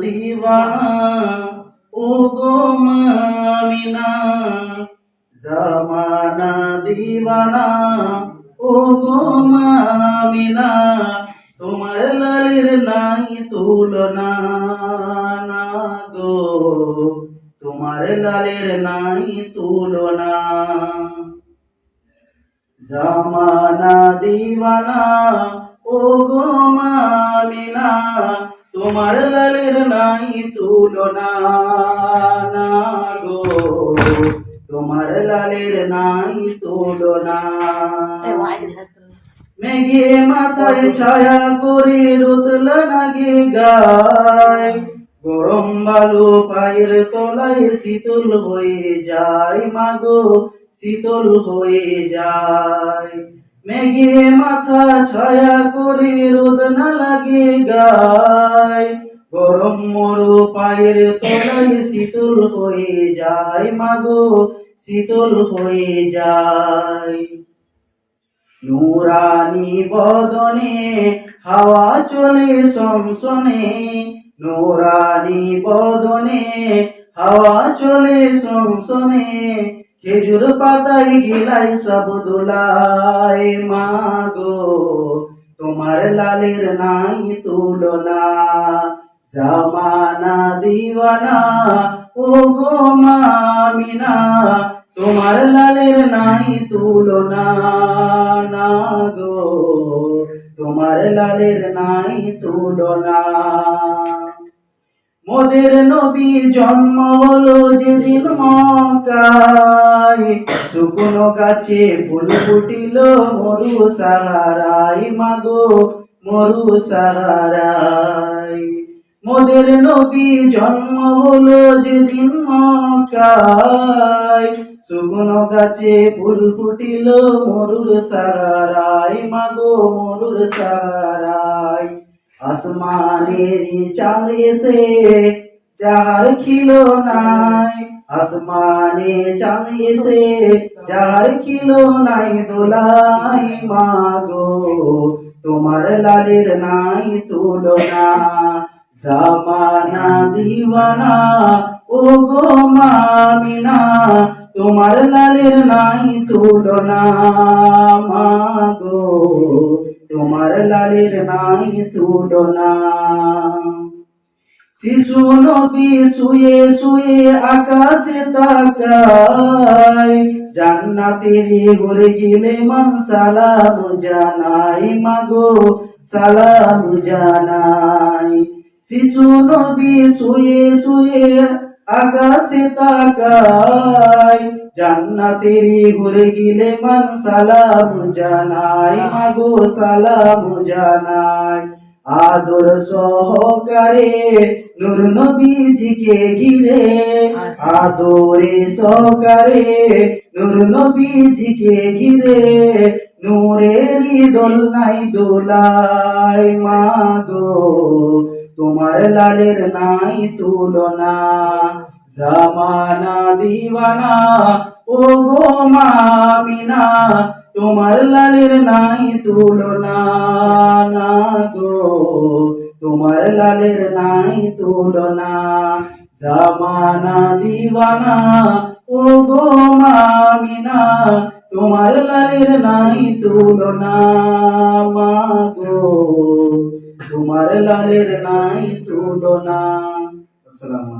দিওয়ানা ও গো মামিনা, জামানা দিওয়ানা ও গো মামিনা, তোমার লালের নাই তুলনা না গো, তোমার লালের নাই তুলনা। জামানা দিওয়ানা ও গো মামিনা, তোমার লালের নাই তুলনা না গো, তোমার লালের নাই তুলনা। মেঘে মাথায় ছায়া করে রোদল নাগে গায়, গরম বালু পায়ের তলায় শীতল হয়ে যায় মাগো, শীতল হয়ে যায়। মেঘে মাথা ছায়া করে রোদ না লাগে গায়, গরম মরু পায়ের তলায় শীতল হয়ে যায় মাগো, শীতল হয়ে যায়। নুরানি বদনে হাওয়া চলে সমসনে, নুরানি বদনে হাওয়া চলে সমসনে, খেজুর পাতায় গিলাই সব দোলায় মাগো, তোমার লালের নাই তুলনা। জামানা দিওয়ানা ও গো মামিনা, তোমার লালের নাই তুলনা না গো, তোমার লালের নাই তুলনা। মোদের নবীর জন্ম হলো যেদিন মক্কায়, শুকনো গাছে ফুল ফুটিল মরু সাহারায় মাগো, মরু সাহারায়। মোদের নবীর জন্ম হলো যেদিন মক্কায়, শুকনো গাছে ফুল ফুটিল মরুর সাহারায় মাগো, মরুর সাহারায়। আসমানের চাঁদ এসে যাহার খিলো নাই, আসমানে চাঁদ এসে যাহার খিলো নাই দোলাই মাগো, তোমার লালের নাই তুলনা। জামানা দিওয়ানা ও গো মামিনা, তোমার লালের নাই তুলনা মাগো, তোমার লালের নাই তুলনা। শিশু নবী শুয়ে শুয়ে আকাশে তাকায়, জান্নাতের ঘরে গেলে মান সালাম জানাই মাগো, সালাম জানাই। শিশু নবী শুয়ে শুয়ে আকাশে তাকায়, জান্নাতের ঘরে গেলে মান সালাম জানাই মাগো, সালাম জানাই। আদর সহকারে নূর নবীজিকে ঘিরে, আদরে সহকারে নূর নবীজিকে ঘিরে, নূরেরই দোলনাই দোলায় মাগো, তোমার লালের নাই তুলনা। জামানা দিওয়ানা ও গো মামিনা, তোমার লালের নাই তুলনা না গো, তোমার লালের নাই তুলনা। জামানা দিওয়ানা ও গো মামিনা, তোমার লালের নাই তুলনা মাগো, তোমার লালের নাই তুলনা। আসসালামু আলাইকুম।